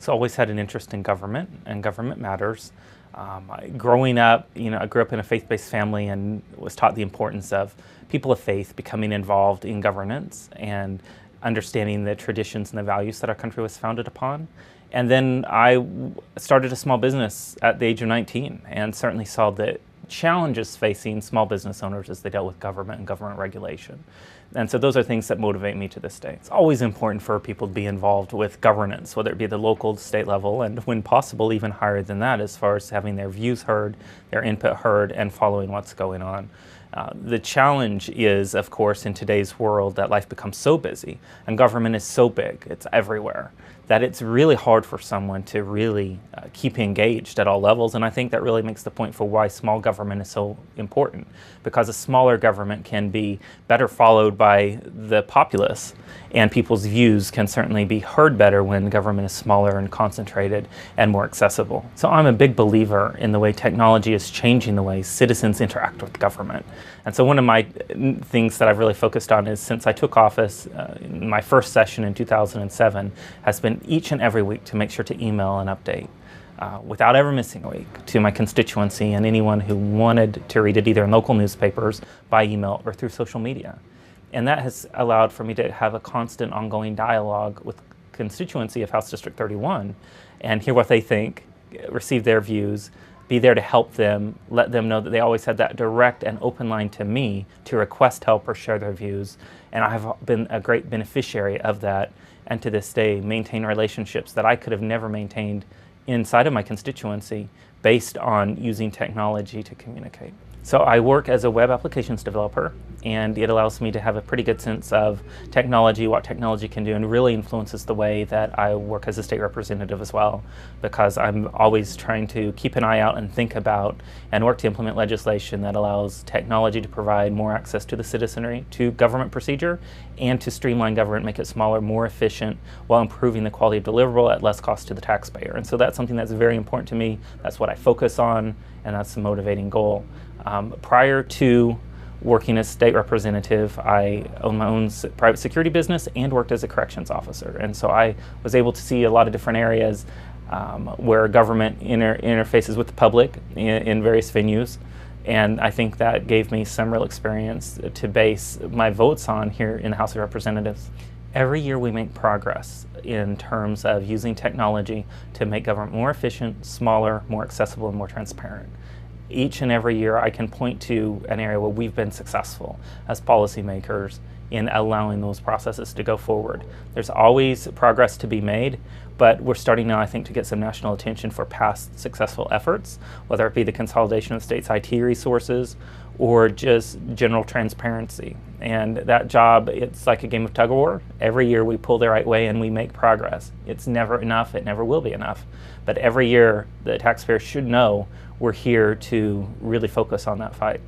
always had an interest in government and government matters. Growing up, I grew up in a faith-based family and was taught the importance of people of faith becoming involved in governance and understanding the traditions and the values that our country was founded upon. And then I started a small business at the age of 19 and certainly saw the challenges facing small business owners as they dealt with government and government regulation. And so those are things that motivate me to this day. It's always important for people to be involved with governance, whether it be the local, state level, and when possible, even higher than that, as far as having their views heard, their input heard, and following what's going on. The challenge is, of course, in today's world that life becomes so busy and government is so big, it's everywhere, that it's really hard for someone to really keep engaged at all levels. And I think that really makes the point for why small government is so important, because a smaller government can be better followed by the populace, and people's views can certainly be heard better when government is smaller and concentrated and more accessible. So I'm a big believer in the way technology is changing the way citizens interact with government. And so one of my things that I've really focused on is, since I took office, in my first session in 2007, has been each and every week to make sure to email an update without ever missing a week to my constituency and anyone who wanted to read it either in local newspapers, by email, or through social media. And that has allowed for me to have a constant ongoing dialogue with constituency of House District 31 and hear what they think, receive their views, be there to help them, let them know that they always had that direct and open line to me to request help or share their views. And I have been a great beneficiary of that, and to this day maintain relationships that I could have never maintained inside of my constituency based on using technology to communicate. So I work as a web applications developer, and it allows me to have a pretty good sense of technology, what technology can do, and really influences the way that I work as a state representative as well, because I'm always trying to keep an eye out and think about and work to implement legislation that allows technology to provide more access to the citizenry, to government procedure, and to streamline government, make it smaller, more efficient, while improving the quality of deliverable at less cost to the taxpayer. And so that's something that's very important to me. That's what I focus on, and that's the motivating goal. Prior to working as state representative, I owned my own private security business and worked as a corrections officer. And so I was able to see a lot of different areas where government interfaces with the public in various venues. And I think that gave me some real experience to base my votes on here in the House of Representatives. Every year we make progress in terms of using technology to make government more efficient, smaller, more accessible, and more transparent. Each and every year I can point to an area where we've been successful as policymakers in allowing those processes to go forward. There's always progress to be made, but we're starting now, I think, to get some national attention for past successful efforts, whether it be the consolidation of states' IT resources or just general transparency. And that job, it's like a game of tug of war. Every year we pull the right way and we make progress. It's never enough, it never will be enough. But every year the taxpayer should know we're here to really focus on that fight.